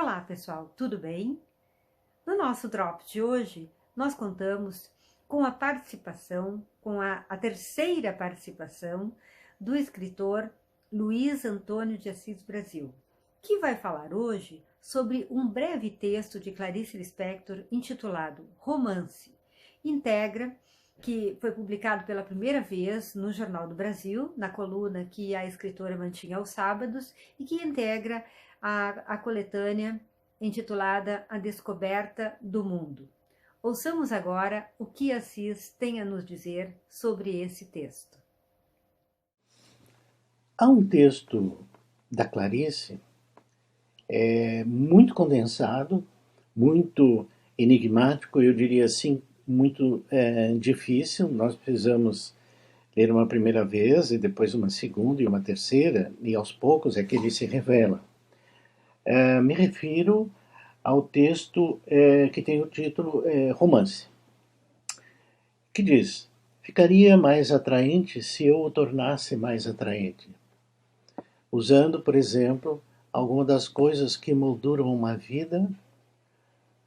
Olá pessoal, tudo bem? No nosso Drops de hoje, nós contamos com a participação, a terceira participação do escritor Luiz Antônio de Assis Brasil, que vai falar hoje sobre um breve texto de Clarice Lispector intitulado Romance. Integra, que foi publicado pela primeira vez no Jornal do Brasil, na coluna que a escritora mantinha aos sábados, e que integra a coletânea intitulada A Descoberta do Mundo. Ouçamos agora o que Assis tem a nos dizer sobre esse texto. Há um texto da Clarice muito condensado, muito enigmático, eu diria assim, muito difícil. Nós precisamos ler uma primeira vez e depois uma segunda e uma terceira, e aos poucos é que ele se revela. Me refiro ao texto que tem o título Romance, que diz: ficaria mais atraente se eu o tornasse mais atraente, usando, por exemplo, alguma das coisas que molduram uma vida,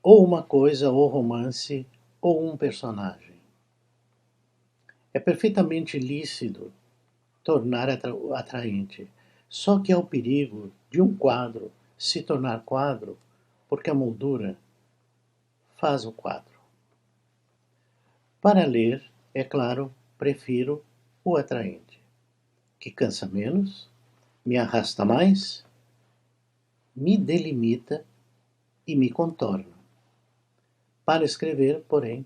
ou uma coisa, ou romance, ou um personagem. É perfeitamente lícito tornar atraente, só que há o perigo de um quadro se tornar quadro, porque a moldura faz o quadro. Para ler, é claro, prefiro o atraente, que cansa menos, me arrasta mais, me delimita e me contorna. Para escrever, porém,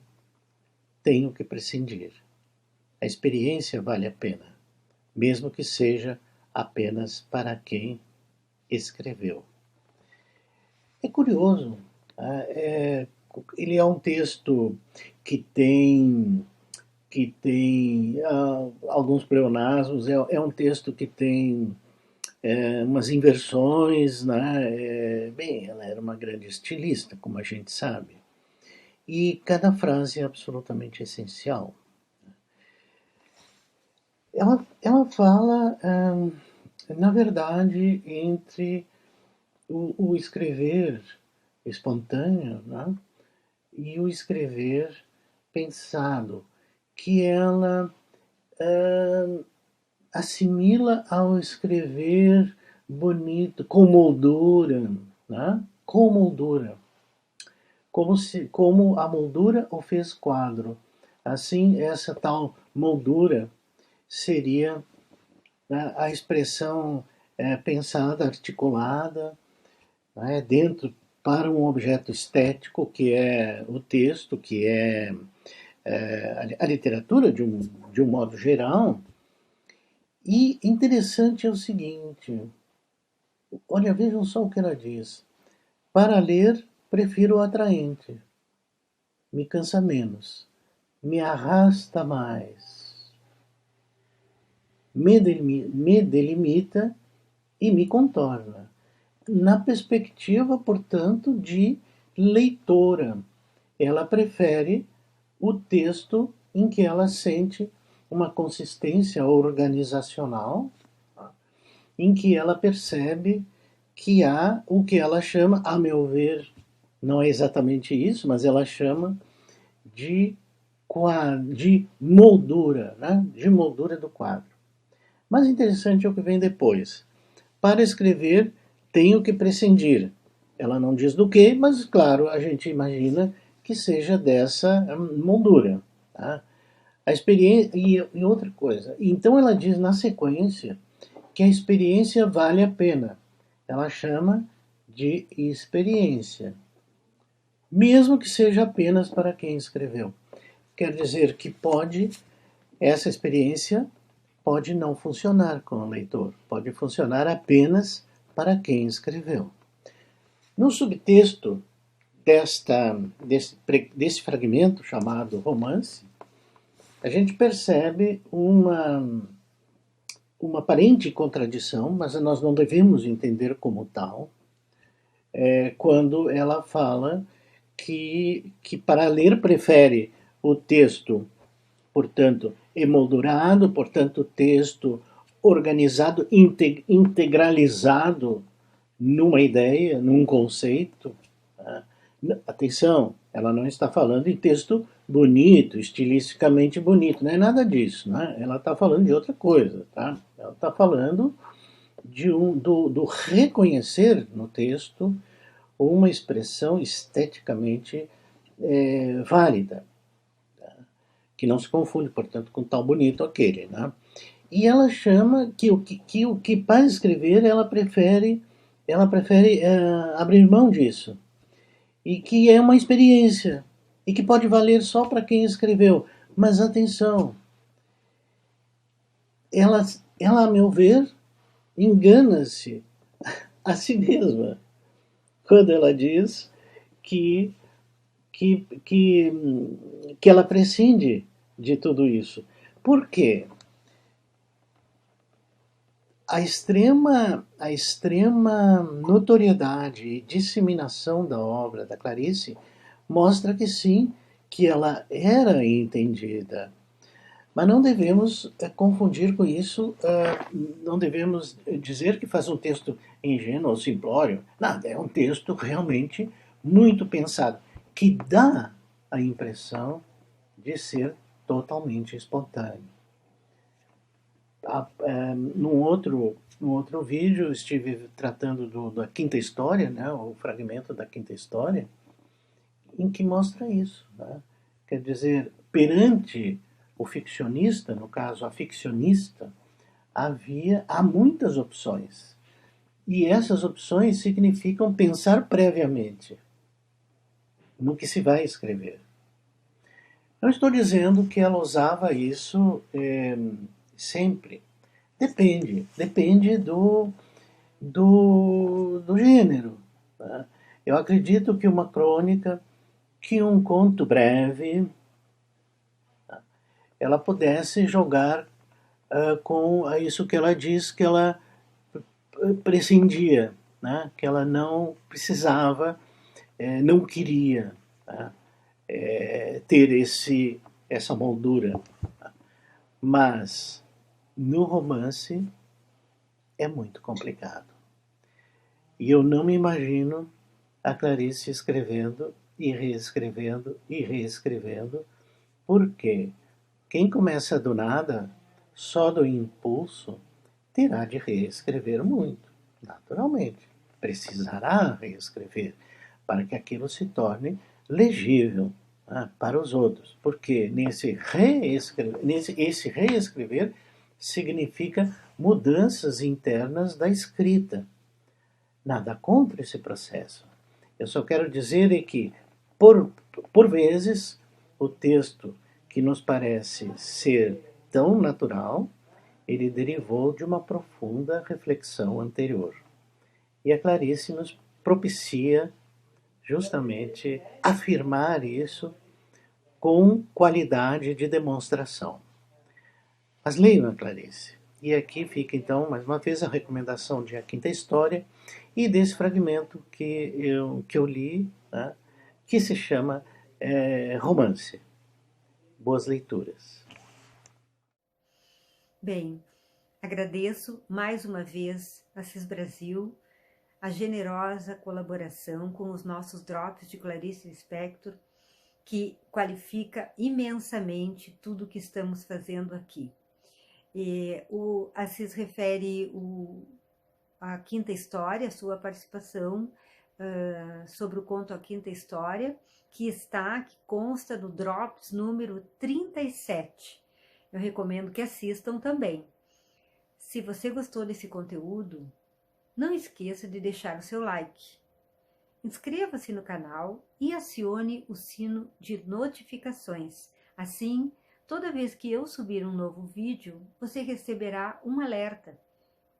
tenho que prescindir. A experiência vale a pena, mesmo que seja apenas para quem escreveu. É curioso, ele é um texto que tem alguns pleonasmos, é um texto que tem umas inversões, né? Bem, ela era uma grande estilista, como a gente sabe, e cada frase é absolutamente essencial. Ela fala, na verdade, entre o escrever espontâneo, né, e o escrever pensado, que ela assimila ao escrever bonito, com moldura, né, com moldura, como a moldura o fez quadro. Assim, essa tal moldura seria, né, a expressão pensada, articulada, né, dentro para um objeto estético, que é o texto, que é a literatura de um modo geral. E interessante é o seguinte, olha, vejam só o que ela diz: para ler, prefiro o atraente, me cansa menos, me arrasta mais, me delimita e me contorna. Na perspectiva, portanto, de leitora. Ela prefere o texto em que ela sente uma consistência organizacional, em que ela percebe que há o que ela chama, a meu ver, não é exatamente isso, mas ela chama de moldura, né? De moldura do quadro. Mas interessante é o que vem depois. Para escrever, tenho que prescindir. Ela não diz do que, mas claro, a gente imagina que seja dessa moldura. Tá? A experiência, e outra coisa. Então ela diz na sequência que a experiência vale a pena. Ela chama de experiência, mesmo que seja apenas para quem escreveu. Quer dizer que essa experiência pode não funcionar com o leitor, pode funcionar apenas para quem escreveu. No subtexto desse fragmento chamado Romance, a gente percebe uma aparente contradição, mas nós não devemos entender como tal, quando ela fala que para ler prefere o texto, portanto, emoldurado, portanto, texto organizado, integralizado numa ideia, num conceito. Tá? Atenção, ela não está falando em texto bonito, estilisticamente bonito, não é nada disso, né? Ela está falando de outra coisa, tá? Ela está falando do reconhecer no texto uma expressão esteticamente válida, tá? Que não se confunde, portanto, com tal bonito aquele, né? E ela chama que o que para escrever ela prefere abrir mão disso, e que é uma experiência e que pode valer só para quem escreveu. Mas atenção, ela a meu ver, engana-se a si mesma quando ela diz que, que, que, que ela prescinde de tudo isso. Por quê? A extrema notoriedade e disseminação da obra da Clarice mostra que sim, que ela era entendida. Mas não devemos confundir com isso, não devemos dizer que faz um texto ingênuo ou simplório. Nada, é um texto realmente muito pensado, que dá a impressão de ser totalmente espontâneo. Num outro vídeo, estive tratando da quinta história, né, o fragmento da quinta história, em que mostra isso. Né? Quer dizer, perante o ficcionista, no caso a ficcionista, há muitas opções. E essas opções significam pensar previamente no que se vai escrever. Não estou dizendo que ela usava isso sempre. Depende do gênero. Tá? Eu acredito que uma crônica, que um conto breve, tá? Ela pudesse jogar com isso que ela diz que ela prescindia, né? Que ela não precisava, não queria, tá? Ter essa moldura. Tá? Mas no romance é muito complicado. E eu não me imagino a Clarice escrevendo e reescrevendo, porque quem começa do nada, só do impulso, terá de reescrever muito, naturalmente. Precisará reescrever para que aquilo se torne legível, né, para os outros. Porque esse reescrever significa mudanças internas da escrita. Nada contra esse processo. Eu só quero dizer que, por vezes, o texto que nos parece ser tão natural, ele derivou de uma profunda reflexão anterior. E a Clarice nos propicia justamente afirmar isso com qualidade de demonstração. Mas leiam a Clarice. E aqui fica então, mais uma vez, a recomendação de A Quinta História e desse fragmento que eu li, né, que se chama Romance. Boas leituras. Bem, agradeço mais uma vez a CIS Brasil a generosa colaboração com os nossos drops de Clarice Lispector, que qualifica imensamente tudo que estamos fazendo aqui. O Assis refere a Quinta História, a sua participação sobre o conto A Quinta História, que consta do Drops número 37. Eu recomendo que assistam também. Se você gostou desse conteúdo, não esqueça de deixar o seu like. Inscreva-se no canal e acione o sino de notificações. Assim, toda vez que eu subir um novo vídeo, você receberá um alerta.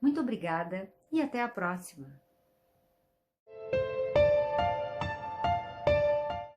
Muito obrigada e até a próxima!